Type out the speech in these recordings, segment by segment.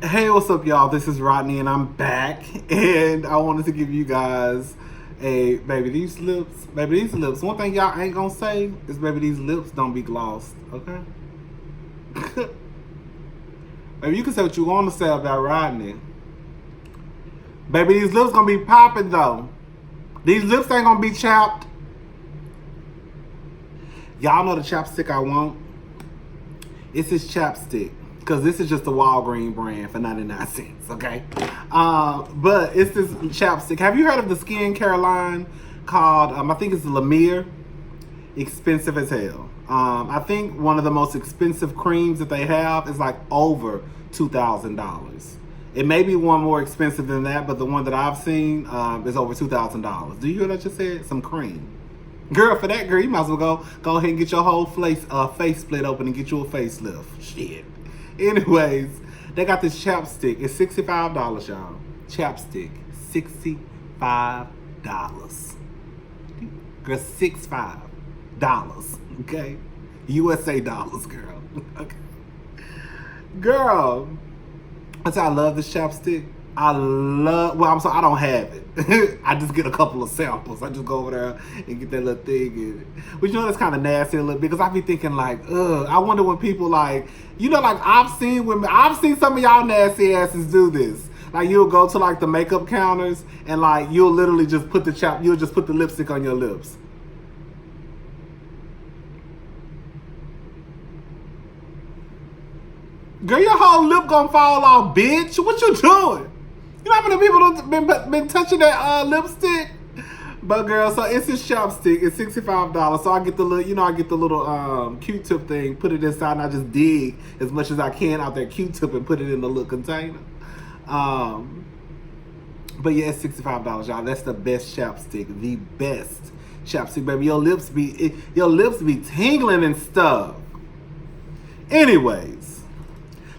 Hey, what's up, y'all? This is Rodney, and I'm back. And I wanted to give you guys a baby, these lips. One thing y'all ain't gonna say is, baby, these lips don't be glossed, okay? Baby, you can say what you want to say about Rodney. Baby, these lips gonna be popping, though. These lips ain't gonna be chapped. Y'all know the chapstick I want? It's this chapstick. Because this is just the Walgreens brand for 99 cents, okay? But it's this chapstick. Have you heard of the skincare line called, I think it's Lemire? Expensive as hell. I think one of the most expensive creams that they have is like over $2,000. It may be one more expensive than that, but the one that I've seen is over $2,000. Do you hear what I just said? Some cream. Girl, for that, girl, you might as well go ahead and get your whole face split open and get you a facelift. Shit. Anyways, they got this chapstick. It's $65, y'all. Chapstick, $65. Girl, $65. Okay? USA dollars, girl. Okay. Girl, that's how I love this chapstick. I don't have it. I just get a couple of samples. I just go over there and get that little thing. But you know, that's kind of nasty a little bit, because I be thinking like, I wonder when people like, you know, like I've seen some of y'all nasty asses do this. Like you'll go to like the makeup counters and like you'll literally just put the lipstick on your lips. Girl, your whole lip gonna fall off, bitch. What you doing? You know how many people been touching that lipstick? But girl, so it's this chapstick. It's $65. So I get the little, Q-tip thing, put it inside, and I just dig as much as I can out that Q-tip and put it in the little container. But yeah, it's $65, y'all. That's the best chapstick. The best chapstick, baby. Your lips be tingling and stuff. Anyways,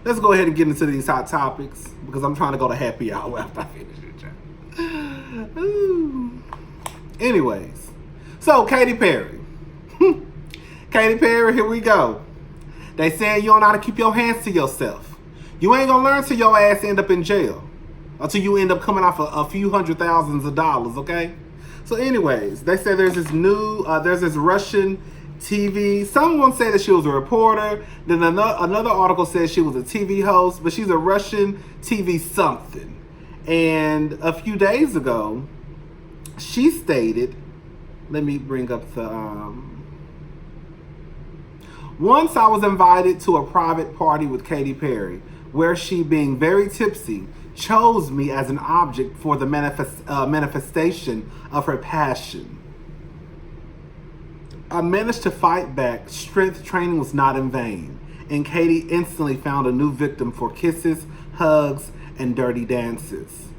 let's go ahead and get into these hot topics, because I'm trying to go to happy hour after I finish it, y'all. Anyways, so Katy Perry. Katy Perry, here we go. They saying you don't know how to keep your hands to yourself. You ain't gonna learn till your ass end up in jail. Until you end up coming off a few $100,000s, okay? So anyways, they say there's this Russian TV. Someone said that she was a reporter. Then another article says she was a TV host, but she's a Russian TV something. And a few days ago, she stated, let me bring up the, once I was invited to a private party with Katy Perry, where she, being very tipsy, chose me as an object for the manifestation of her passion. I managed to fight back. Strength training was not in vain, and Katy instantly found a new victim for kisses, hugs, and dirty dances.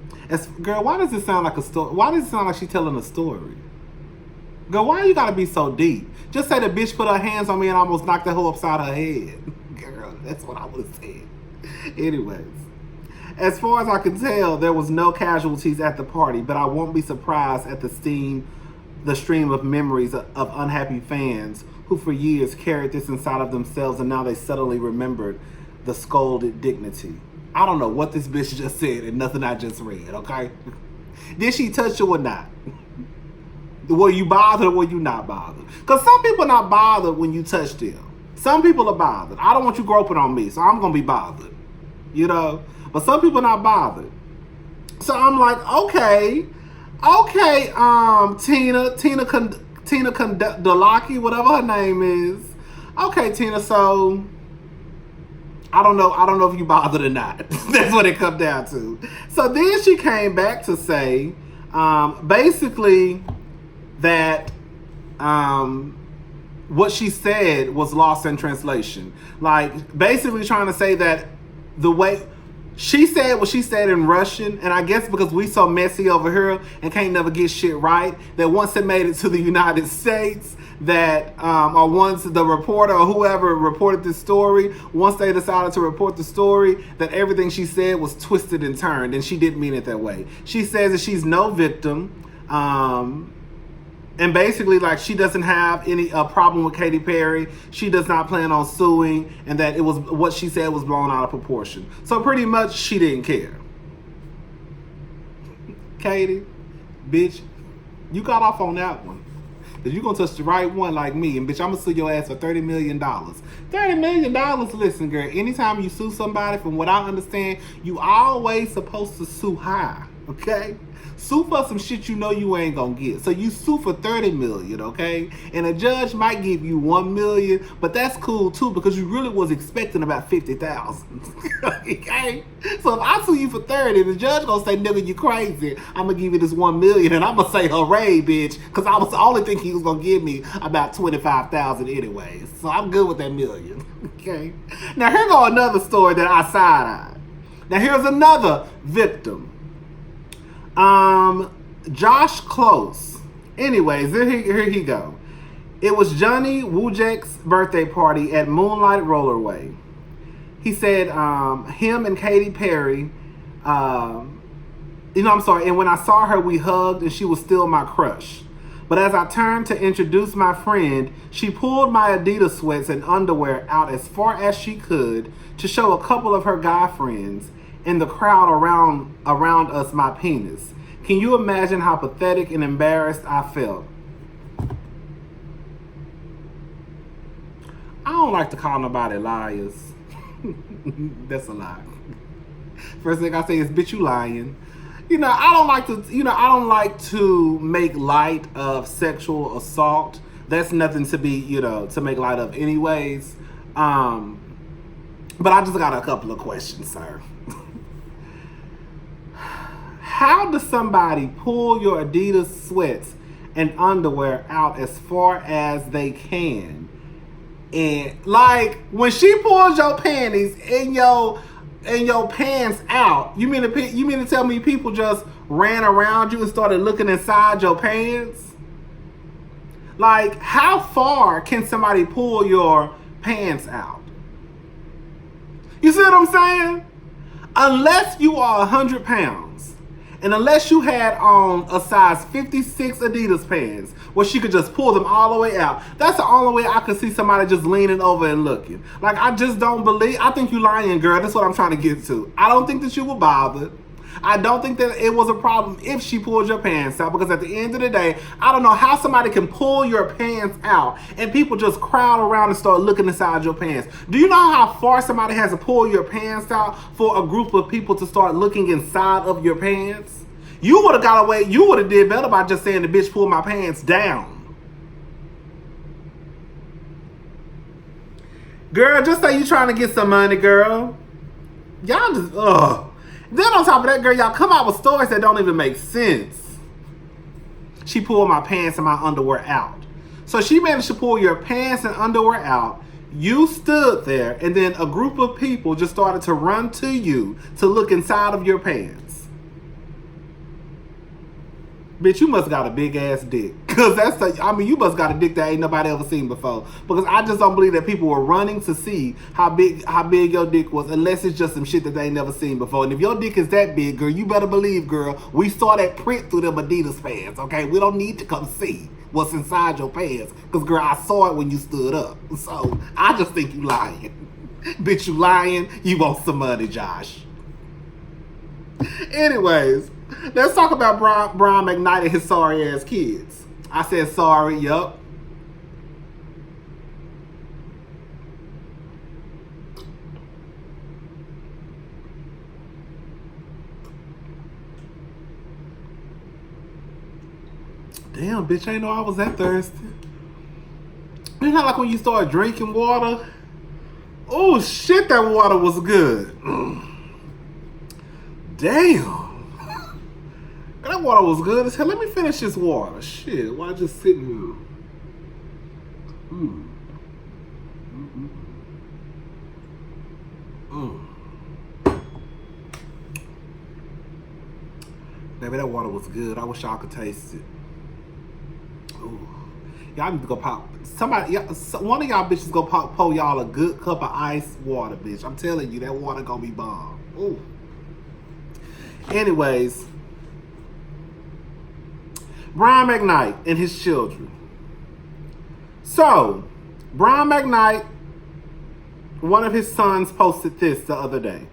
Girl, why does it sound like a story? Why does it sound like she's telling a story? Girl, why you gotta be so deep? Just say the bitch put her hands on me and almost knocked the hoe upside her head. Girl, that's what I would have said. Anyways, as far as I can tell, there was no casualties at the party, but I won't be surprised at the stream of memories of unhappy fans who for years carried this inside of themselves, and now they suddenly remembered the scolded dignity. I don't know what this bitch just said and nothing I just read, okay? Did she touch you or not? Were you bothered or were you not bothered? Because some people are not bothered when you touch them. Some people are bothered. I don't want you groping on me, so I'm going to be bothered. You know? But some people are not bothered. So I'm like, okay, Tina Kondalaki, whatever her name is. Okay, Tina, so I don't know if you bothered or not. That's what it comes down to. So then she came back to say, basically, that what she said was lost in translation. Like, basically trying to say that the way she said what she said in Russian, and I guess because we so messy over here and can't never get shit right, that once it made it to the United States, that or once the reporter or whoever reported this story, once they decided to report the story, that everything she said was twisted and turned, and she didn't mean it that way. She says that she's no victim. And basically, like, she doesn't have any problem with Katy Perry. She does not plan on suing, and that it was what she said was blown out of proportion. So pretty much, she didn't care. Katy, bitch, you got off on that one. If you gonna touch the right one like me, and bitch, I'm gonna sue your ass for $30 million. $30 million, listen, girl, anytime you sue somebody, from what I understand, you always supposed to sue high, okay? Sue for some shit you know you ain't gonna get. So you sue for $30 million, okay? And a judge might give you $1 million, but that's cool too, because you really was expecting about 50,000. Okay? So if I sue you for 30, the judge gonna say, nigga, you crazy. I'm gonna give you this $1 million, and I'm gonna say, hooray, bitch, because I was only thinking he was gonna give me about 25,000 anyways. So I'm good with that million. Okay? Now here go another story that I side-eyed. Now here's another victim. Josh Close. Anyways, here he go. It was Johnny Wujek's birthday party at Moonlight Rollerway. He said him and Katy Perry, and when I saw her, we hugged, and she was still my crush. But as I turned to introduce my friend, she pulled my Adidas sweats and underwear out as far as she could to show a couple of her guy friends in the crowd around us my penis. Can you imagine how pathetic and embarrassed I felt? I don't like to call nobody liars. That's a lie. First thing I say is, bitch, you lying. I don't like to make light of sexual assault. That's nothing to be, to make light of anyways. But I just got a couple of questions, sir. How does somebody pull your Adidas sweats and underwear out as far as they can? And like, when she pulls your panties and your pants out, you mean to tell me people just ran around you and started looking inside your pants? Like, how far can somebody pull your pants out? You see what I'm saying? Unless you are 100 pounds, and unless you had on a size 56 Adidas pants where she could just pull them all the way out, that's the only way I could see somebody just leaning over and looking. Like, I just don't believe. I think you lying, girl. That's what I'm trying to get to. I don't think that you were bothered. I don't think that it was a problem if she pulled your pants out, because at the end of the day, I don't know how somebody can pull your pants out and people just crowd around and start looking inside your pants. Do you know how far somebody has to pull your pants out for a group of people to start looking inside of your pants? You would have got away. You would have did better by just saying, the bitch pulled my pants down. Girl, just say you trying to get some money, girl. Y'all just, ugh. Then on top of that, girl, y'all come out with stories that don't even make sense. She pulled my pants and my underwear out. So she managed to pull your pants and underwear out. You stood there, and then a group of people just started to run to you to look inside of your pants. Bitch, you must got a big ass dick. Because you must got a dick that ain't nobody ever seen before. Because I just don't believe that people were running to see how big your dick was, unless it's just some shit that they ain't never seen before. And if your dick is that big, girl, you better believe, girl, we saw that print through them Adidas pants, okay? We don't need to come see what's inside your pants. Because, girl, I saw it when you stood up. So, I just think you lying. Bitch, you lying. You want some money, Josh. Anyways, let's talk about Brian McKnight and his sorry ass kids. I said sorry, yup. Damn, bitch, I didn't know I was that thirsty. It's not like when you start drinking water. Oh shit, that water was good. Damn. That water was good as hell. Let me finish this water. Shit, why just sitting here? Baby, that water was good. I wish y'all could taste it. Ooh. Y'all need to go pop. One of y'all bitches go pour y'all a good cup of ice water, bitch. I'm telling you, that water gonna be bomb. Ooh. Anyways, Brian McKnight and his children. So, Brian McKnight, one of his sons posted this the other day.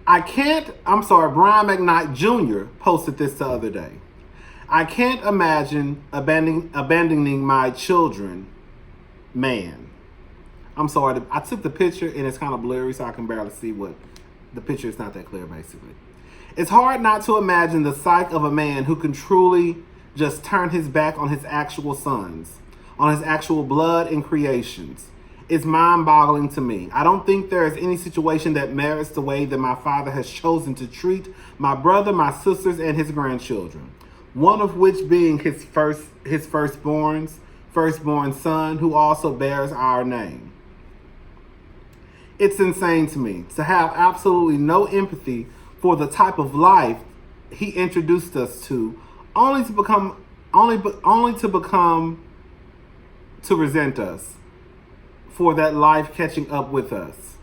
Brian McKnight Jr. posted this the other day. I can't imagine abandoning my children, man. I'm sorry, I took the picture and it's kind of blurry so I can barely see what, the picture is not that clear basically. It's hard not to imagine the psyche of a man who can truly just turn his back on his actual sons, on his actual blood and creations. It's mind-boggling to me. I don't think there is any situation that merits the way that my father has chosen to treat my brother, my sisters, and his grandchildren. One of which being his firstborn son, who also bears our name. It's insane to me to have absolutely no empathy for the type of life he introduced us to, only to resent us for that life catching up with us.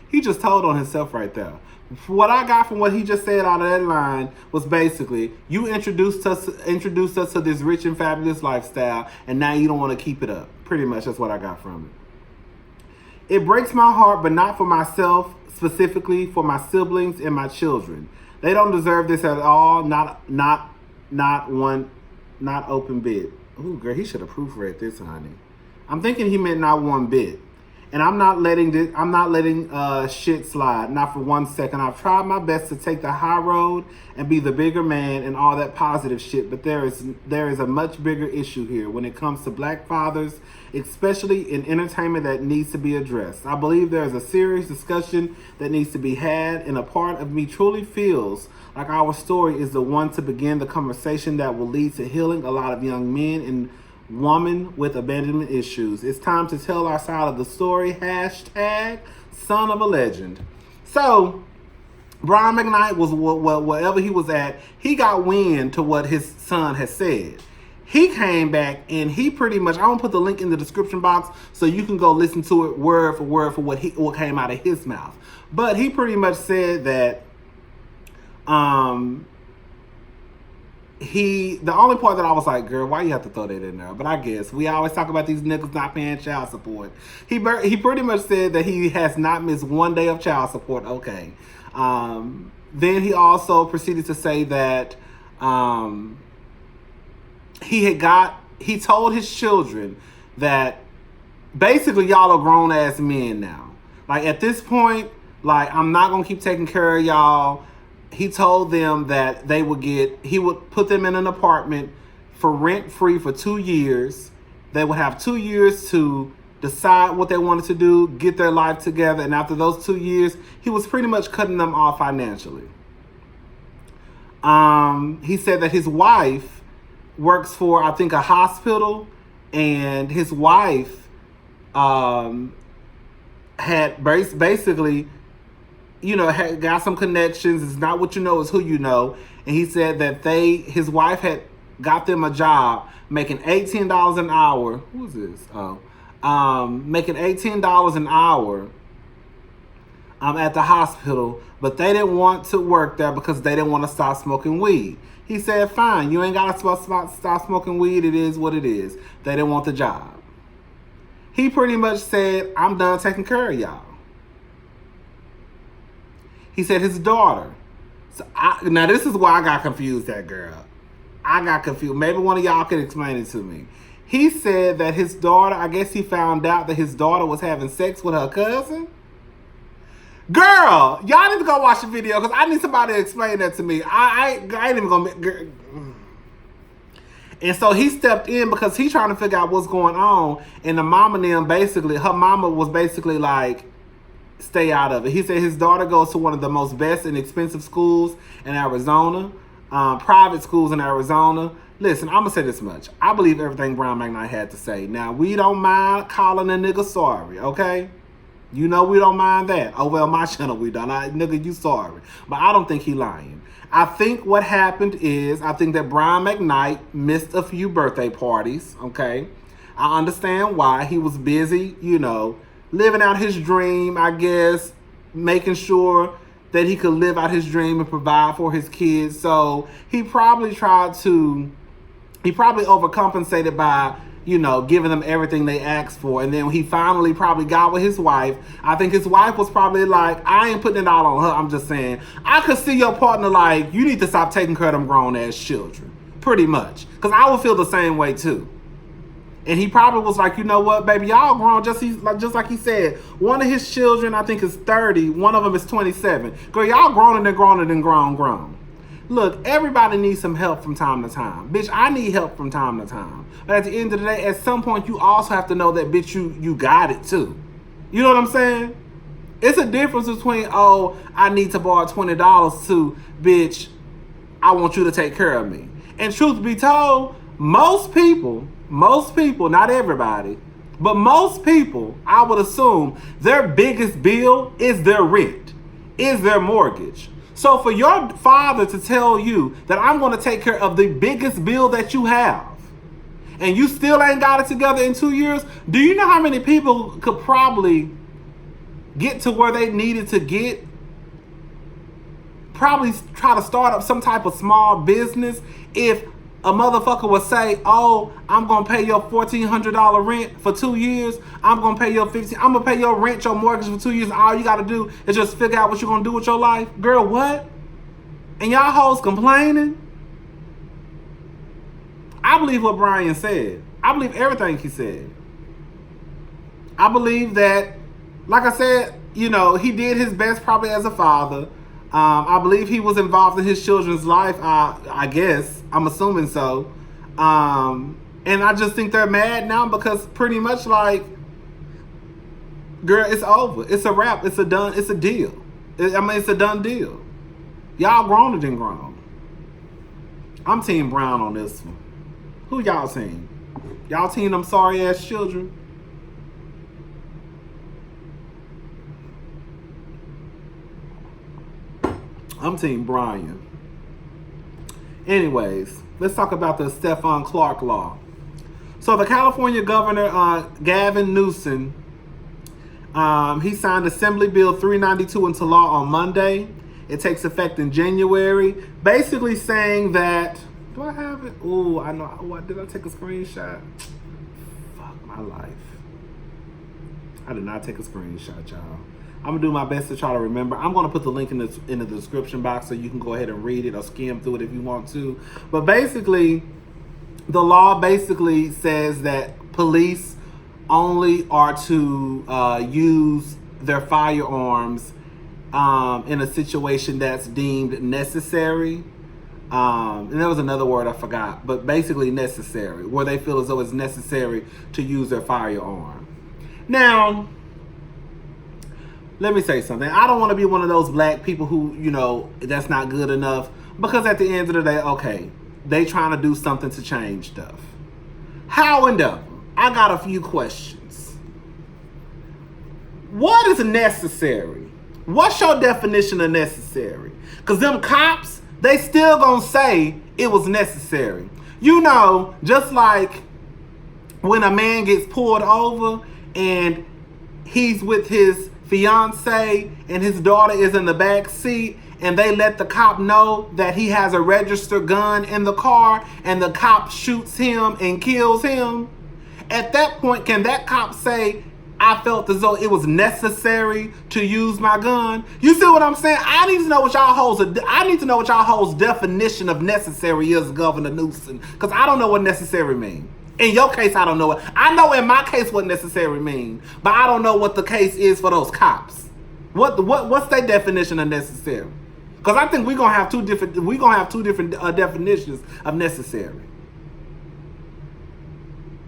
He just told on himself right there. What I got from what he just said out of that line was basically, you introduced us to this rich and fabulous lifestyle, and now you don't want to keep it up. Pretty much that's what I got from it. It breaks my heart, but not for myself, specifically for my siblings and my children. They don't deserve this at all. Not open bit. Ooh, girl, he should have proofread this, honey. I'm thinking he meant not one bit. And I'm not letting shit slide, not for 1 second. I've tried my best to take the high road and be the bigger man and all that positive shit, but there is a much bigger issue here when it comes to black fathers, especially in entertainment, that needs to be addressed. I believe there is a serious discussion that needs to be had, and a part of me truly feels like our story is the one to begin the conversation that will lead to healing a lot of young men and woman with abandonment issues. It's time to tell our side of the story. Hashtag son of a legend. So Brian McKnight was wherever he was at, he got wind to what his son had said. He came back and he pretty much, I'm gonna put the link in the description box so you can go listen to it word for word for what came out of his mouth. But he pretty much said that the only part that I was like, girl, why you have to throw that in there? But I guess we always talk about these niggas not paying child support. He pretty much said that he has not missed 1 day of child support. Okay. Then he also proceeded to say that he told his children that basically y'all are grown ass men now. Like at this point, like I'm not gonna keep taking care of y'all. He told them that he would put them in an apartment for rent free for 2 years. They would have 2 years to decide what they wanted to do, get their life together. And after those 2 years, he was pretty much cutting them off financially. He said that his wife works for, I think, a hospital, and his wife had basically, had got some connections. It's not what you know, it's who you know. And he said that his wife had got them a job making $18 an hour. Who is this? Making $18 an hour at the hospital, but they didn't want to work there because they didn't want to stop smoking weed. He said, fine, you ain't got to stop smoking weed. It is what it is. They didn't want the job. He pretty much said, I'm done taking care of y'all. He said his daughter. Now this is why I got confused, that girl. I got confused. Maybe one of y'all can explain it to me. He said that his daughter, I guess he found out that his daughter was having sex with her cousin. Girl, y'all need to go watch the video because I need somebody to explain that to me. I ain't even gonna. And so he stepped in because he's trying to figure out what's going on. And the mama and them her mama was basically like, stay out of it. He said his daughter goes to one of the most best and expensive schools in Arizona, private schools in Arizona. Listen, I'm going to say this much. I believe everything Brian McKnight had to say. Now, we don't mind calling a nigga sorry, okay? We don't mind that. Oh, well, my channel, we don't. Nigga, you sorry. But I don't think he lying. I think what happened is, I think that Brian McKnight missed a few birthday parties, okay? I understand why. He was busy, living out his dream, I guess, making sure that he could live out his dream and provide for his kids. So he probably overcompensated by, giving them everything they asked for. And then when he finally probably got with his wife, I think his wife was probably like, I ain't putting it all on her. I'm just saying, I could see your partner like, you need to stop taking care of them grown ass children. Pretty much. Because I would feel the same way too. And he probably was like, you know what, baby, y'all grown. Just like he said, one of his children, I think, is 30. One of them is 27. Girl, y'all grown and grown. Look, everybody needs some help from time to time. Bitch, I need help from time to time. But at the end of the day, at some point, you also have to know that, bitch, you got it too. You know what I'm saying? It's a difference between, oh, I need to borrow $20 to, bitch, I want you to take care of me. And truth be told, most people, not everybody, but most people, I would assume, their biggest bill is their rent, is their mortgage. So for your father to tell you that I'm going to take care of the biggest bill that you have, and you still ain't got it together in 2 years, do you know how many people could probably get to where they needed to get? Probably try to start up some type of small business if a motherfucker would say, oh, I'm going to pay your $1,400 rent for 2 years. I'm going to pay your I'm going to pay your rent, your mortgage for 2 years. All you got to do is just figure out what you're going to do with your life. Girl, what? And y'all hoes complaining? I believe what Brian said. I believe everything he said. I believe that, like I said, he did his best probably as a father. I believe he was involved in his children's life, I guess. I'm assuming so. And I just think they're mad now because pretty much like, girl, it's over. It's a wrap. It's a deal. It's a done deal. Y'all grown or didn't grown. I'm Team Brown on this one. Who y'all team? Y'all team them sorry ass children? I'm Team Brian. Anyways, let's talk about the Stephon Clark law. So the California governor, Gavin Newsom, he signed Assembly Bill 392 into law on Monday. It takes effect in January. Basically saying that, do I have it? Oh, I know. What, did I take a screenshot? Fuck my life. I did not take a screenshot, y'all. I'm going to do my best to try to remember. I'm going to put the link in the description box so you can go ahead and read it or skim through it if you want to. But basically, the law basically says that police only are to use their firearms in a situation that's deemed necessary. And there was another word I forgot, but basically necessary, where they feel as though it's necessary to use their firearm. Now, let me say something. I don't want to be one of those black people who, that's not good enough. Because at the end of the day, okay, they trying to do something to change stuff. However, I got a few questions. What is necessary? What's your definition of necessary? Because them cops, they still gonna say it was necessary. Just like when a man gets pulled over and he's with his fiance and his daughter is in the back seat and they let the cop know that he has a registered gun in the car and the cop shoots him and kills him. At that point, can that cop say, I felt as though it was necessary to use my gun? You see what I'm saying? I need to know what y'all hoes definition of necessary is, Governor Newsom, because I don't know what necessary means. In your case, I don't know it. I know in my case what necessary means, but I don't know what the case is for those cops. What's their definition of necessary? Because I think we're gonna have two different definitions of necessary.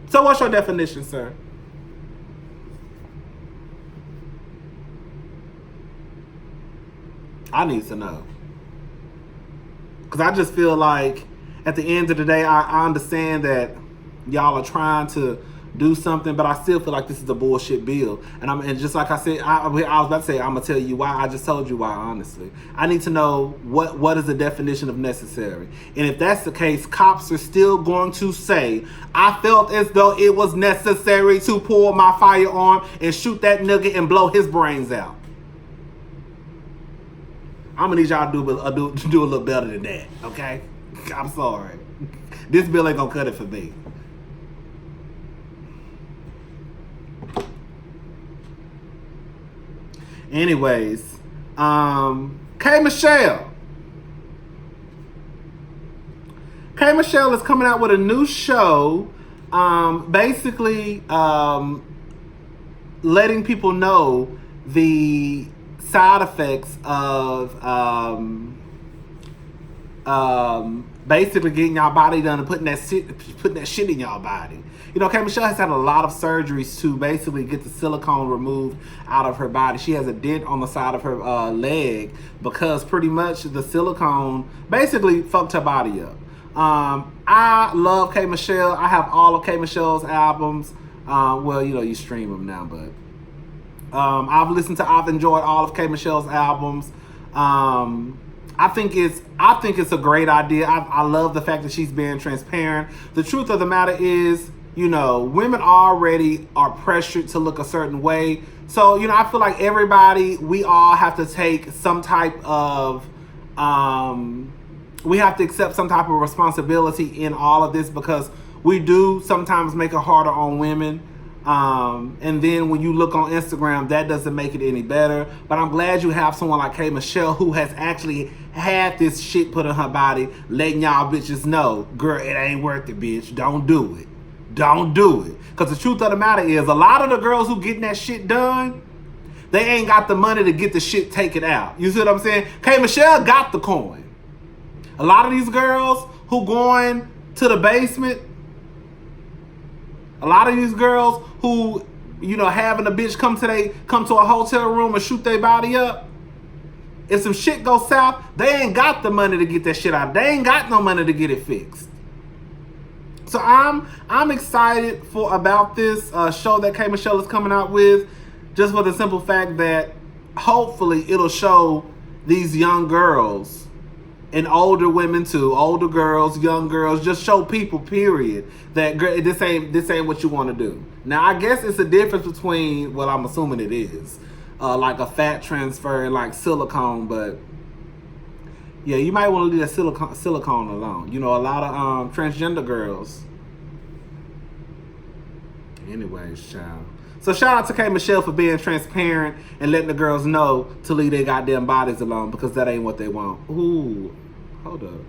So what's your definition, sir? I need to know. Because I just feel like at the end of the day, I understand that y'all are trying to do something, but I still feel like this is a bullshit bill. And just like I said, I was about to say, I'm gonna tell you why. I just told you why, honestly. I need to know what is the definition of necessary. And if that's the case, cops are still going to say, I felt as though it was necessary to pull my firearm and shoot that nigga and blow his brains out. I'm gonna need y'all to do a little better than that, okay? I'm sorry. This bill ain't gonna cut it for me. Anyways, K. Marcelle is coming out with a new show, basically letting people know the side effects of basically getting y'all body done and putting that shit in y'all body. You know, Katy Marcelle has had a lot of surgeries to basically get the silicone removed out of her body. She has a dent on the side of her leg because pretty much the silicone basically fucked her body up. I love Katy Marcelle. I have all of Katy Marcelle's albums. Well, you know, you stream them now, but I've enjoyed all of Katy Marcelle's albums. I think it's a great idea. I love the fact that she's being transparent. The truth of the matter is, you know, women already are pressured to look a certain way. So, you know, I feel like we all have to take some type of, we have to accept some type of responsibility in all of this, because we do sometimes make it harder on women. And then when you look on Instagram, that doesn't make it any better. But I'm glad you have someone like Katy Marcelle who has actually had this shit put in her body, letting y'all bitches know, girl, it ain't worth it, bitch. Don't do it. Don't do it. Because the truth of the matter is, a lot of the girls who getting that shit done, they ain't got the money to get the shit taken out. You see what I'm saying? Katy Marcelle got the coin. A lot of these girls who going to the basement, a lot of these girls who, you know, having a bitch come to a hotel room and shoot their body up, if some shit goes south, they ain't got the money to get that shit out. They ain't got no money to get it fixed. So I'm excited about this show that Katy Marcelle is coming out with, just for the simple fact that hopefully it'll show these young girls, and older women too, older girls, young girls, just show people, period, that this ain't what you want to do. Now, I guess it's a difference between, well, I'm assuming it is, like a fat transfer and like silicone, but yeah, you might want to leave that silicone alone. You know, a lot of transgender girls. Anyways, child. So shout out to Katy Marcelle for being transparent and letting the girls know to leave their goddamn bodies alone, because that ain't what they want. Ooh, hold up.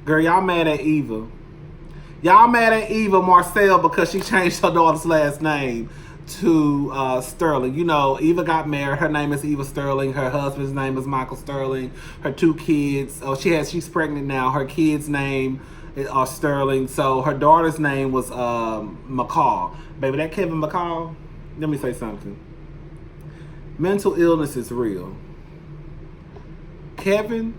Girl, y'all mad at Eva. Y'all mad at Eva Marcelle because she changed her daughter's last name to Sterling. You know, Eva got married. Her name is Eva Sterling. Her husband's name is Michael Sterling. Her 2 kids. Oh, she's pregnant now. Her kids' name are Sterling. So her daughter's name was McCall. Baby, that Kevin McCall. Let me say something. Mental illness is real. Kevin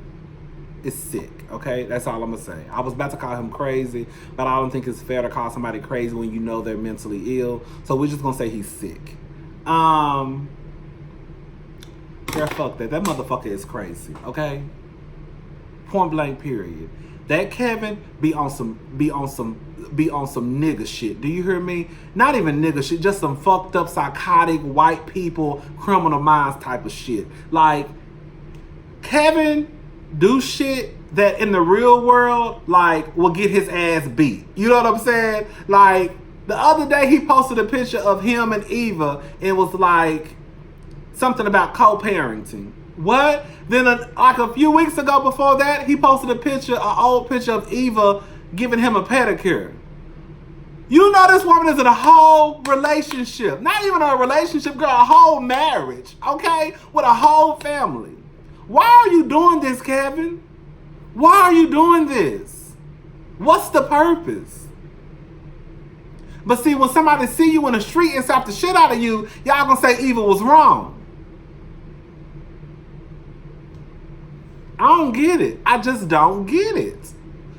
is sick. Okay, that's all I'm gonna say. I was about to call him crazy, but I don't think it's fair to call somebody crazy when you know they're mentally ill. So we're just gonna say he's sick. Girl, fuck that. That motherfucker is crazy. Okay, point blank. Period. That Kevin be on some nigga shit. Do you hear me? Not even nigga shit. Just some fucked up, psychotic, white people, criminal minds type of shit. Like, Kevin do shit that in the real world, like, will get his ass beat. You know what I'm saying? Like, the other day he posted a picture of him and Eva. It was like something about co-parenting. What? Then like a few weeks ago before that, he posted an old picture of Eva giving him a pedicure. You know this woman is in a whole relationship. Not even a relationship, girl, a whole marriage, okay? With a whole family. Why are you doing this, Kevin? Why are you doing this? What's the purpose? But see, when somebody see you in the street and slap the shit out of you, y'all gonna say Eva was wrong. I don't get it. I just don't get it.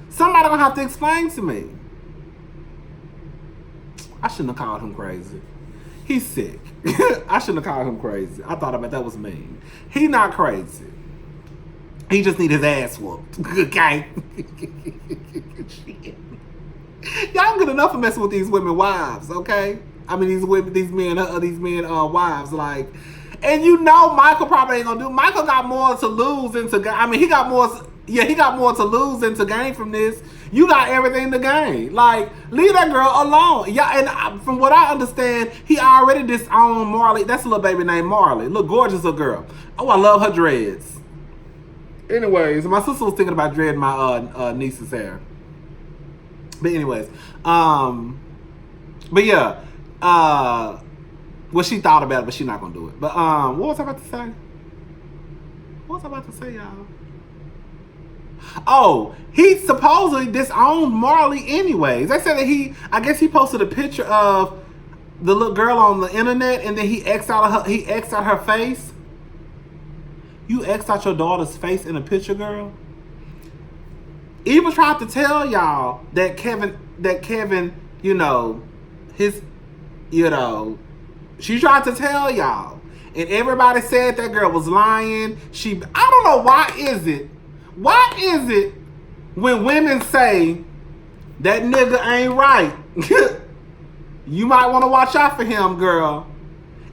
Somebody gonna have to explain to me. I shouldn't have called him crazy. He's sick. I shouldn't have called him crazy. I thought about that was mean. He not crazy. He just need his ass whooped. Okay? Y'all good enough for messing with these women wives, okay? I mean, these women, these men, wives, like, and you know, Michael probably ain't gonna do. Michael got more to lose into. I mean, he got more to lose into gain from this. You got everything to gain. Like, leave that girl alone. Yeah, and from what I understand, he already disowned Marley. That's a little baby named Marley. Look, gorgeous little girl. Oh, I love her dreads. Anyways, my sister was thinking about dreading my niece's hair. But anyways, but yeah, well, she thought about it, but she's not gonna do it. But what was I about to say? What was I about to say, y'all? Oh, he supposedly disowned Marley anyways. They said that I guess he posted a picture of the little girl on the internet, and then he X'd out her face. You X'd out your daughter's face in a picture, girl? Eva tried to tell y'all that Kevin, she tried to tell y'all. And everybody said that girl was lying. I don't know, why is it when women say that nigga ain't right, you might want to watch out for him, girl.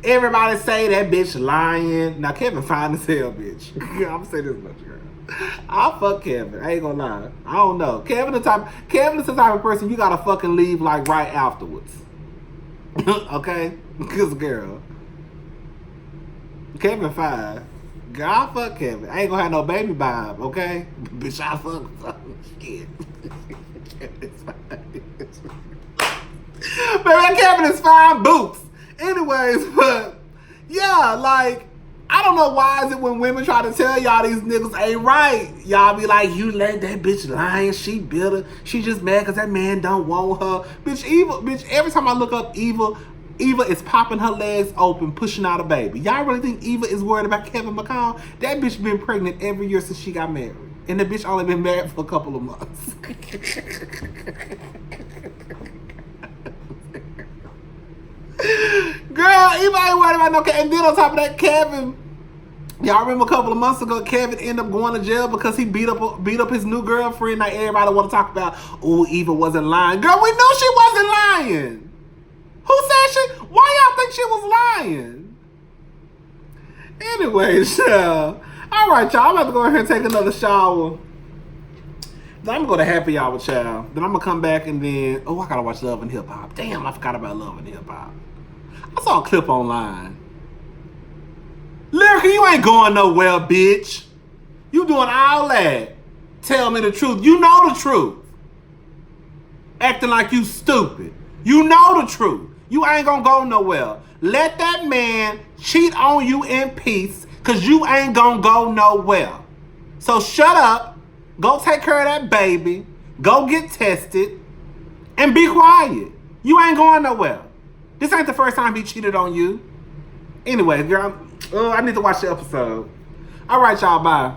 Everybody say that bitch lying. Now, Kevin fine as hell, bitch. I'm gonna say this much, girl. I'll fuck Kevin. I ain't gonna lie. I don't know. Kevin is the type of person you gotta fucking leave like right afterwards. Okay? Because, girl, Kevin fine. Girl, I'll fuck Kevin. I ain't gonna have no baby vibe, okay? Bitch, I'll fuck shit. Kevin is fine. Baby, Kevin is fine. Boots. Anyways, but yeah, like, I don't know why is it when women try to tell y'all these niggas ain't right, y'all be like, you let that bitch lying, she bitter, she just mad because that man don't want her. Bitch, every time I look up Eva is popping her legs open, pushing out a baby. Y'all really think Eva is worried about Kevin McCall? That bitch been pregnant every year since she got married. And the bitch only been married for a couple of months. Girl, Eva ain't worried about no Kevin. And then on top of that, Kevin, y'all remember a couple of months ago, Kevin ended up going to jail because he beat up his new girlfriend. Like, everybody want to talk about, oh, Eva wasn't lying. Girl, we knew she wasn't lying. Who said why y'all think she was lying? Anyways, all right, y'all, I'm about to go ahead and take another shower. Then I'm gonna go to happy hour, child. Then I'm gonna come back and then, I gotta watch Love and Hip Hop. Damn, I forgot about Love and Hip Hop. I saw a clip online. Lyrica, you ain't going nowhere, bitch. You doing all that. Tell me the truth. You know the truth. Acting like you stupid. You know the truth. You ain't gonna go nowhere. Let that man cheat on you in peace, because you ain't gonna go nowhere. So shut up. Go take care of that baby. Go get tested. And be quiet. You ain't going nowhere. This ain't the first time he cheated on you. Anyway, girl, I need to watch the episode. All right, y'all, bye.